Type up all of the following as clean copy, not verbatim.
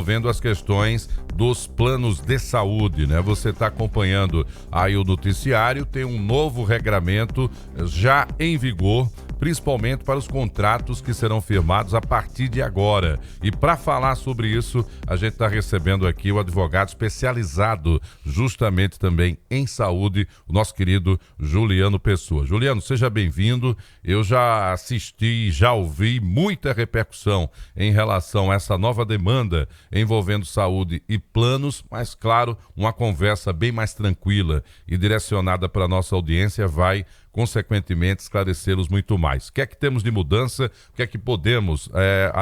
envolvendo as questões dos planos de saúde, né? Você está acompanhando aí o noticiário, tem um novo regramento já em vigor, principalmente para os contratos que serão firmados a partir de agora. E para falar sobre isso, a gente está recebendo aqui o advogado especializado justamente também em saúde, o nosso querido Juliano Pessoa. Juliano, seja bem-vindo. Eu já assisti, já ouvi muita repercussão em relação a essa nova demanda envolvendo saúde e planos, mas claro, uma conversa bem mais tranquila e direcionada para a nossa audiência vai consequentemente esclarecê-los muito mais. O que é que temos de mudança? O que é que podemos,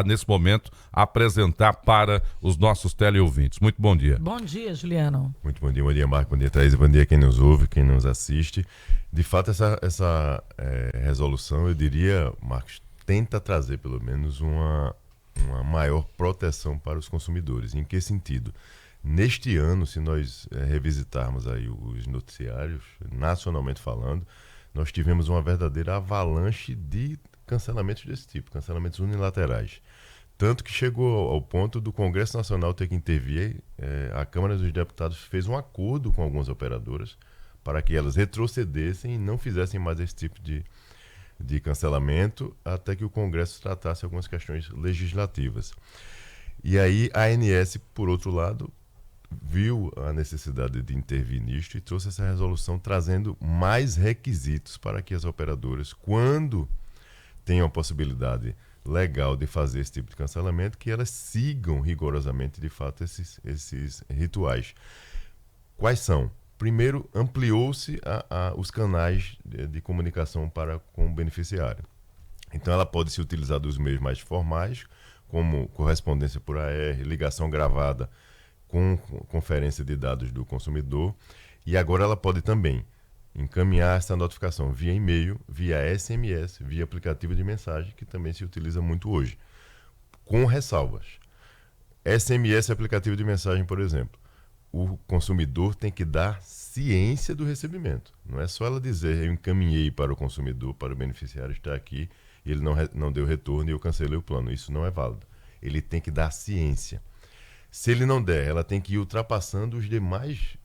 nesse momento, apresentar para os nossos teleouvintes? Muito bom dia. Bom dia, Juliano. Muito bom dia, Marco, bom dia, Thaís, bom dia quem nos ouve, quem nos assiste. De fato, essa resolução, eu diria, Marcos, tenta trazer pelo menos uma maior proteção para os consumidores. Em que sentido? Neste ano, se nós revisitarmos aí os noticiários, nacionalmente falando, nós tivemos uma verdadeira avalanche de cancelamentos desse tipo, cancelamentos unilaterais. Tanto que chegou ao ponto do Congresso Nacional ter que intervir, a Câmara dos Deputados fez um acordo com algumas operadoras para que elas retrocedessem e não fizessem mais esse tipo de cancelamento até que o Congresso tratasse algumas questões legislativas. E aí a ANS, por outro lado, viu a necessidade de intervir nisto e trouxe essa resolução trazendo mais requisitos para que as operadoras, quando tenham a possibilidade legal de fazer esse tipo de cancelamento, que elas sigam rigorosamente, de fato, esses rituais. Quais são? Primeiro, ampliou-se os canais de comunicação com o beneficiário. Então, ela pode se utilizar dos meios mais formais, como correspondência por AR, ligação gravada, com conferência de dados do consumidor, e agora ela pode também encaminhar essa notificação via e-mail, via SMS, via aplicativo de mensagem, que também se utiliza muito hoje, com ressalvas. SMS, aplicativo de mensagem, por exemplo, o consumidor tem que dar ciência do recebimento. Não é só ela dizer, eu encaminhei para o consumidor, para o beneficiário estar aqui, e ele não deu retorno e eu cancelei o plano. Isso não é válido. Ele tem que dar ciência. Se ele não der, ela tem que ir ultrapassando os demais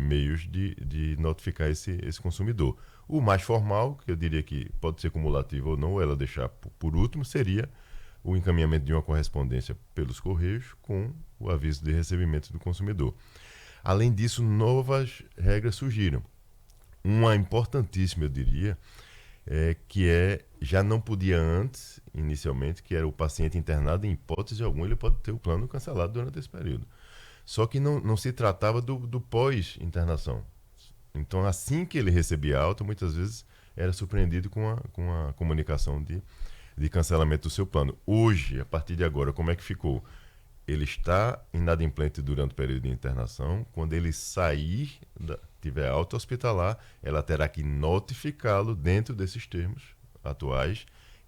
meios de notificar esse consumidor. O mais formal, que eu diria que pode ser cumulativo ou não, ou ela deixar por último, seria o encaminhamento de uma correspondência pelos correios com o aviso de recebimento do consumidor. Além disso, novas regras surgiram. Uma importantíssima, eu diria, já não podia antes, inicialmente, que era o paciente internado, em hipótese alguma, ele pode ter o plano cancelado durante esse período. Só que não se tratava do pós-internação. Então, assim que ele recebia alta, muitas vezes era surpreendido com a comunicação de cancelamento do seu plano. Hoje, a partir de agora, como é que ficou? Ele está inadimplente durante o período de internação. Quando ele sair, tiver alta hospitalar, ela terá que notificá-lo dentro desses termos atuais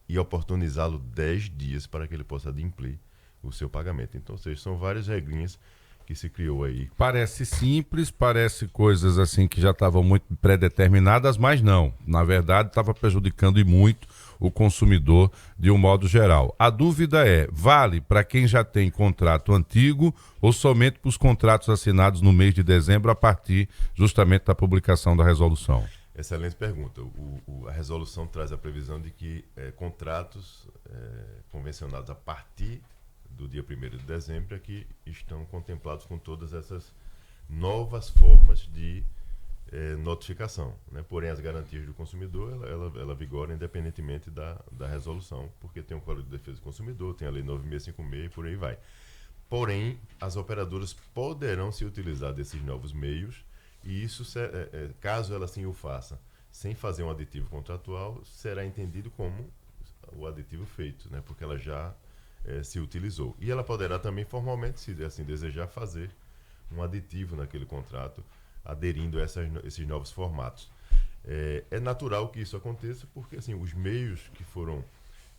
e oportunizá-lo 10 dias para que ele possa adimplir o seu pagamento. Então, ou seja, são várias regrinhas que se criou aí. Parece simples, parece coisas assim que já estavam muito pré-determinadas, mas não. Na verdade, estava prejudicando e muito o consumidor de um modo geral. A dúvida vale para quem já tem contrato antigo ou somente para os contratos assinados no mês de dezembro a partir justamente da publicação da resolução? Excelente pergunta. A resolução traz a previsão de que contratos convencionados a partir do dia 1º de dezembro é que estão contemplados com todas essas novas formas de notificação, né? Porém, as garantias do consumidor, ela vigora independentemente da resolução, porque tem o Código de Defesa do Consumidor, tem a Lei 9656 e por aí vai. Porém, as operadoras poderão se utilizar desses novos meios e isso, caso ela assim o faça, sem fazer um aditivo contratual, será entendido como o aditivo feito, né? Porque ela já se utilizou. E ela poderá também formalmente, se assim desejar, fazer um aditivo naquele contrato, aderindo a esses novos formatos. É natural que isso aconteça, porque assim, os meios que foram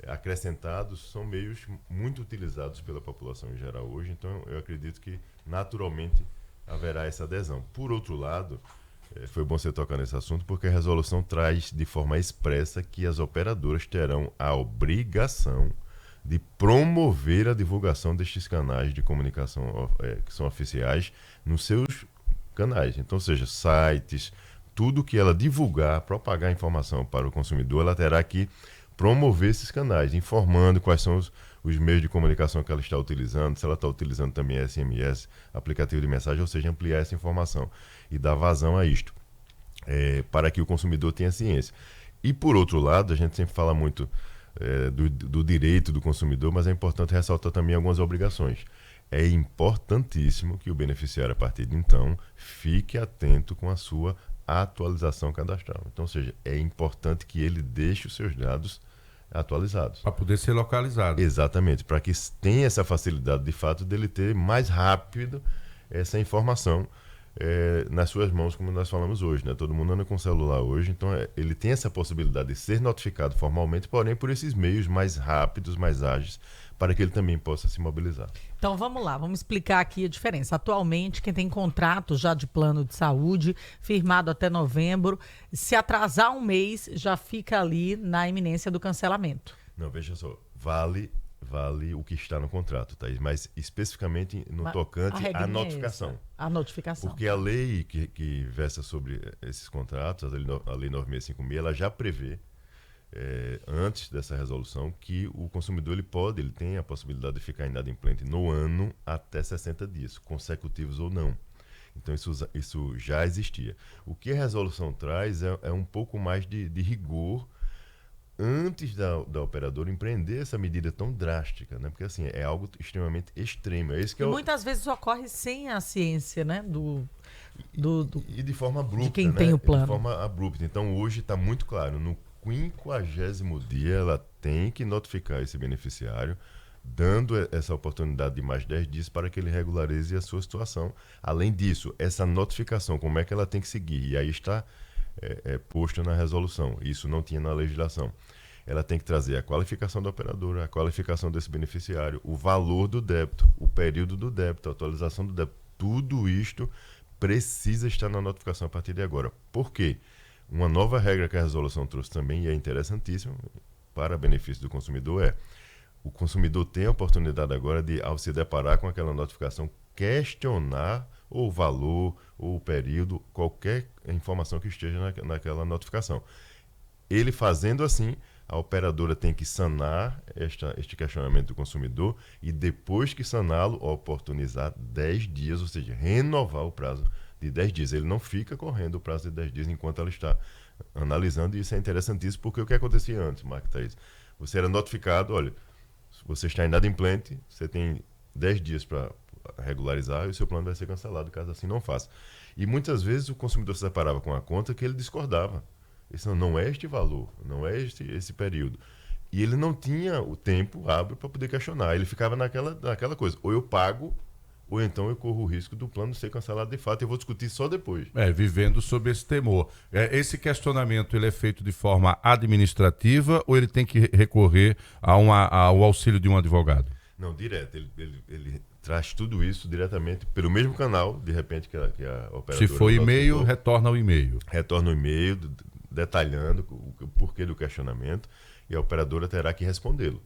acrescentados são meios muito utilizados pela população em geral hoje, então eu acredito que naturalmente haverá essa adesão. Por outro lado, foi bom você tocar nesse assunto, porque a resolução traz de forma expressa que as operadoras terão a obrigação de promover a divulgação destes canais de comunicação que são oficiais nos seus canais. Então, seja sites, tudo que ela divulgar, propagar informação para o consumidor, ela terá que promover esses canais, informando quais são os meios de comunicação que ela está utilizando, se ela está utilizando também SMS, aplicativo de mensagem, ou seja, ampliar essa informação e dar vazão a isto, para que o consumidor tenha ciência. E, por outro lado, a gente sempre fala muito do direito do consumidor, mas é importante ressaltar também algumas obrigações. É importantíssimo que o beneficiário, a partir de então, fique atento com a sua atualização cadastral. Então, ou seja, é importante que ele deixe os seus dados atualizados. Para poder ser localizado. Exatamente, para que tenha essa facilidade, de fato, dele ter mais rápido essa informação nas suas mãos, como nós falamos hoje, né? Todo mundo anda com celular hoje, então ele tem essa possibilidade de ser notificado formalmente, porém por esses meios mais rápidos, mais ágeis, para que ele também possa se mobilizar. Então vamos lá, vamos explicar aqui a diferença. Atualmente, quem tem contrato já de plano de saúde, firmado até novembro, se atrasar um mês, já fica ali na iminência do cancelamento. Não, veja só, vale o que está no contrato, Thaís, mas especificamente no tocante à notificação. A notificação. Porque a lei que versa sobre esses contratos, a Lei 9656, ela já prevê, antes dessa resolução, que o consumidor ele tem a possibilidade de ficar inadimplente no ano até 60 dias, consecutivos ou não. Então isso já existia. O que a resolução traz é um pouco mais de rigor antes da operadora empreender essa medida tão drástica, né? Porque assim, é algo extremamente extremo. Muitas vezes ocorre sem a ciência, né? E de forma abrupta, de quem tem o plano. De forma abrupta. Então hoje está muito claro, no 50º dia ela tem que notificar esse beneficiário, dando essa oportunidade de mais 10 dias para que ele regularize a sua situação. Além disso, essa notificação, como é que ela tem que seguir? E aí está posto na resolução. Isso não tinha na legislação. Ela tem que trazer a qualificação da operadora, a qualificação desse beneficiário, o valor do débito, o período do débito, a atualização do débito. Tudo isto precisa estar na notificação a partir de agora. Por quê? Uma nova regra que a resolução trouxe também, e é interessantíssimo, para benefício do consumidor, o consumidor tem a oportunidade agora de, ao se deparar com aquela notificação, questionar ou o valor, ou o período, qualquer informação que esteja naquela notificação. Ele fazendo assim, a operadora tem que sanar este questionamento do consumidor e, depois que saná-lo, oportunizar 10 dias, ou seja, renovar o prazo de 10 dias. Ele não fica correndo o prazo de 10 dias enquanto ela está analisando, e isso é interessantíssimo, porque o que acontecia antes, Marco e Thaís? Você era notificado, olha, você está inadimplente, você tem 10 dias para regularizar e o seu plano vai ser cancelado caso assim não faça. E muitas vezes o consumidor se deparava com a conta que ele discordava. Isso não é este valor, não é esse período. E ele não tinha o tempo hábil para poder questionar. Ele ficava naquela coisa, ou eu pago, ou então eu corro o risco do plano ser cancelado de fato, e eu vou discutir só depois. Vivendo sob esse temor. Esse questionamento ele é feito de forma administrativa ou ele tem que recorrer ao auxílio de um advogado? Não, direto. Ele traz tudo isso diretamente pelo mesmo canal, de repente, que a operadora... Se for e-mail, retorna o e-mail. Retorna o e-mail, detalhando o porquê do questionamento, e a operadora terá que respondê-lo.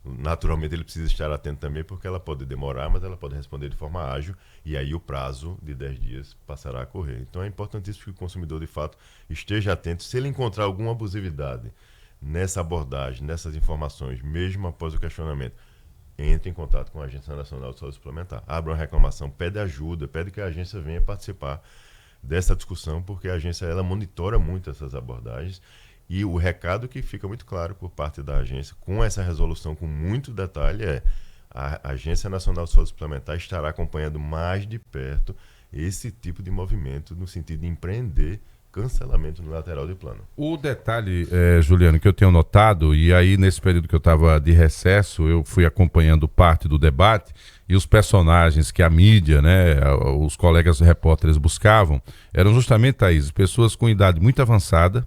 Naturalmente, ele precisa estar atento também, porque ela pode demorar, mas ela pode responder de forma ágil, e aí o prazo de 10 dias passará a correr. Então, é importantíssimo que o consumidor, de fato, esteja atento. Se ele encontrar alguma abusividade nessa abordagem, nessas informações, mesmo após o questionamento, entre em contato com a Agência Nacional de Saúde Suplementar. Abra uma reclamação, pede ajuda, pede que a agência venha participar dessa discussão, porque a agência ela monitora muito essas abordagens. E o recado que fica muito claro por parte da agência, com essa resolução com muito detalhe, a Agência Nacional de Saúde Suplementar estará acompanhando mais de perto esse tipo de movimento, no sentido de empreender cancelamento unilateral de plano. O detalhe, Juliano, que eu tenho notado, e aí nesse período que eu estava de recesso, eu fui acompanhando parte do debate, e os personagens que a mídia, né, os colegas repórteres buscavam, eram justamente, Thaís, pessoas com idade muito avançada,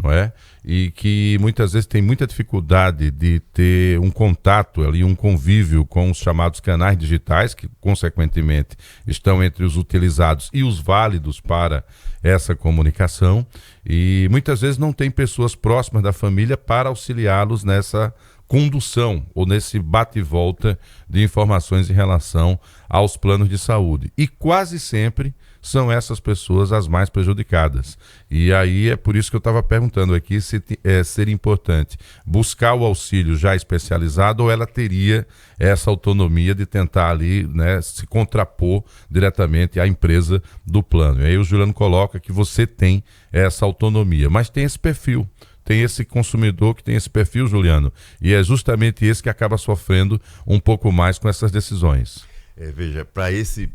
não é? E que muitas vezes tem muita dificuldade de ter um contato ali, um convívio com os chamados canais digitais, que consequentemente estão entre os utilizados e os válidos para essa comunicação, e muitas vezes não tem pessoas próximas da família para auxiliá-los nessa condução ou nesse bate e volta de informações em relação aos planos de saúde. E quase sempre são essas pessoas as mais prejudicadas. E aí é por isso que eu estava perguntando aqui se seria importante buscar o auxílio já especializado ou ela teria essa autonomia de tentar ali, né, se contrapor diretamente à empresa do plano. E aí o Juliano coloca que você tem essa autonomia, mas tem esse perfil. Tem esse consumidor que tem esse perfil, Juliano, e é justamente esse que acaba sofrendo um pouco mais com essas decisões. Veja, para esse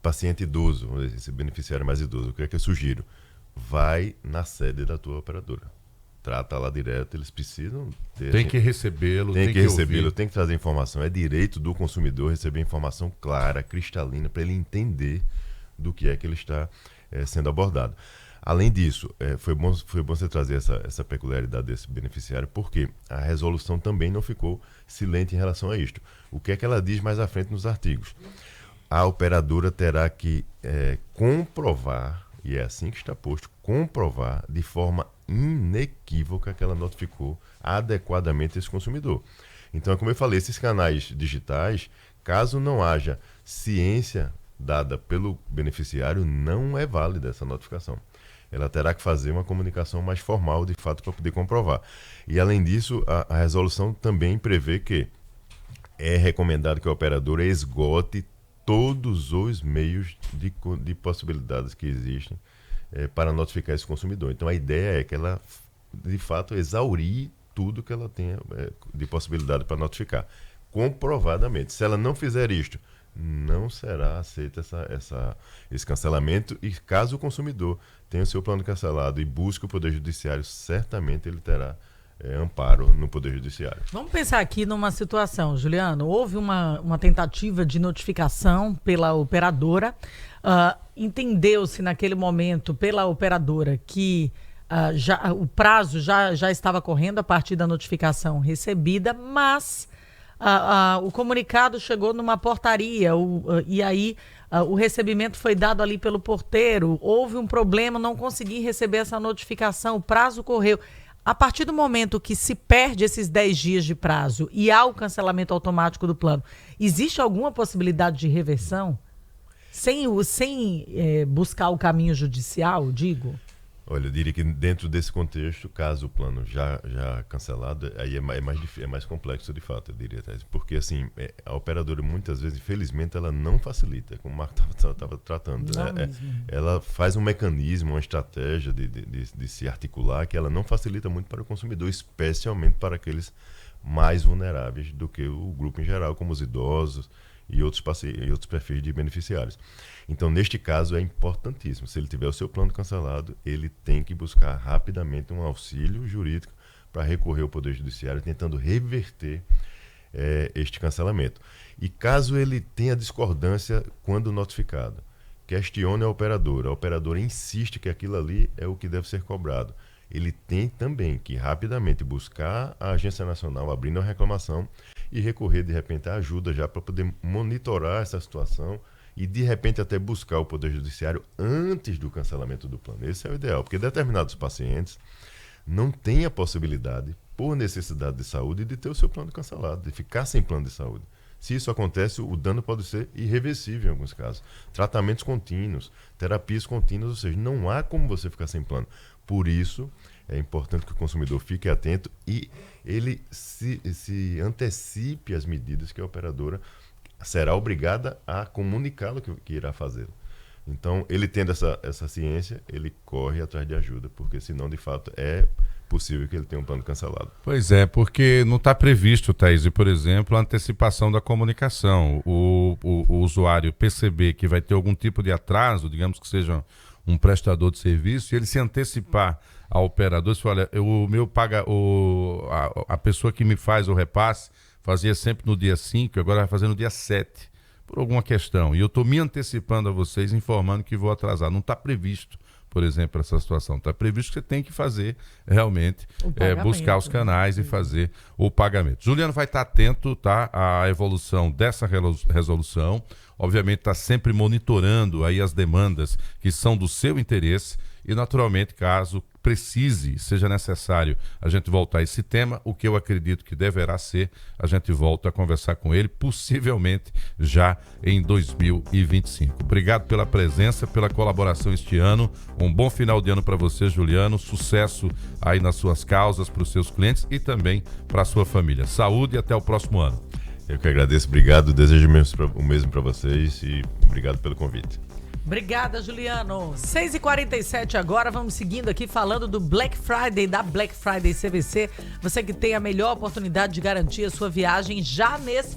paciente idoso, esse beneficiário mais idoso, o que é que eu sugiro? Vai na sede da tua operadora. Trata lá direto, eles precisam ter... Tem que recebê-lo, tem que recebê-lo, tem que trazer informação. É direito do consumidor receber informação clara, cristalina, para ele entender do que é que ele está sendo abordado. Além disso, foi bom você trazer essa peculiaridade desse beneficiário, porque a resolução também não ficou silente em relação a isto. O que é que ela diz mais à frente nos artigos? A operadora terá que comprovar, e é assim que está posto, comprovar de forma inequívoca que ela notificou adequadamente esse consumidor. Então, como eu falei, esses canais digitais, caso não haja ciência dada pelo beneficiário, não é válida essa notificação. Ela terá que fazer uma comunicação mais formal, de fato, para poder comprovar. E, além disso, a resolução também prevê que é recomendado que a operadora esgote todos os meios de possibilidades que existem para notificar esse consumidor. Então, a ideia é que ela, de fato, exaurir tudo que ela tenha de possibilidade para notificar, comprovadamente. Se ela não fizer isto, não será aceito esse cancelamento, e caso o consumidor tenha o seu plano cancelado e busque o Poder Judiciário, certamente ele terá amparo no Poder Judiciário. Vamos pensar aqui numa situação, Juliano. Houve uma tentativa de notificação pela operadora. Entendeu-se naquele momento pela operadora que o prazo já estava correndo a partir da notificação recebida, mas o comunicado chegou numa portaria e aí o recebimento foi dado ali pelo porteiro. Houve um problema, não consegui receber essa notificação, o prazo correu. A partir do momento que se perde esses 10 dias de prazo e há o cancelamento automático do plano, existe alguma possibilidade de reversão? Sem buscar o caminho judicial, digo? Olha, eu diria que dentro desse contexto, caso o plano já cancelado, aí é mais complexo de fato, eu diria, porque assim, a operadora muitas vezes, infelizmente, ela não facilita, como o Marco estava tratando, né? Ela faz um mecanismo, uma estratégia de se articular que ela não facilita muito para o consumidor, especialmente para aqueles mais vulneráveis do que o grupo em geral, como os idosos e outros perfis de beneficiários. Então, neste caso, é importantíssimo. Se ele tiver o seu plano cancelado, ele tem que buscar rapidamente um auxílio jurídico para recorrer ao Poder Judiciário, tentando reverter este cancelamento. E caso ele tenha discordância quando notificado, questione a operadora insiste que aquilo ali é o que deve ser cobrado. Ele tem também que rapidamente buscar a Agência Nacional, abrindo a reclamação, e recorrer, de repente, à ajuda já para poder monitorar essa situação e, de repente, até buscar o Poder Judiciário antes do cancelamento do plano. Esse é o ideal, porque determinados pacientes não têm a possibilidade, por necessidade de saúde, de ter o seu plano cancelado, de ficar sem plano de saúde. Se isso acontece, o dano pode ser irreversível em alguns casos. Tratamentos contínuos, terapias contínuas, ou seja, não há como você ficar sem plano. Por isso, é importante que o consumidor fique atento e ele se antecipe às medidas que a operadora será obrigada a comunicá-lo que irá fazer. Então, ele tendo essa ciência, ele corre atrás de ajuda, porque senão, de fato, é possível que ele tenha um plano cancelado. Pois é, porque não está previsto, Thaís, por exemplo, a antecipação da comunicação. O usuário perceber que vai ter algum tipo de atraso, digamos que seja um prestador de serviço, e ele se antecipar ao operador, se olha, o meu paga, a pessoa que me faz o repasse fazia sempre no dia 5, agora vai fazer no dia 7, por alguma questão. E eu estou me antecipando a vocês, informando que vou atrasar. Não está previsto, por exemplo, essa situação. Está previsto que você tem que fazer realmente, buscar os canais e fazer o pagamento. Juliano vai estar atento, tá, à evolução dessa resolução. Obviamente está sempre monitorando aí as demandas que são do seu interesse e, naturalmente, caso precise, seja necessário a gente voltar a esse tema, o que eu acredito que deverá ser, a gente volta a conversar com ele, possivelmente já em 2025. Obrigado pela presença, pela colaboração este ano. Um bom final de ano para você, Juliano. Sucesso aí nas suas causas, para os seus clientes e também para a sua família. Saúde e até o próximo ano. Eu que agradeço, obrigado. Desejo o mesmo para vocês e obrigado pelo convite. Obrigada, Juliano. 6h47 agora, vamos seguindo aqui falando do Black Friday, da Black Friday CVC. Você que tem a melhor oportunidade de garantir a sua viagem já nesse final.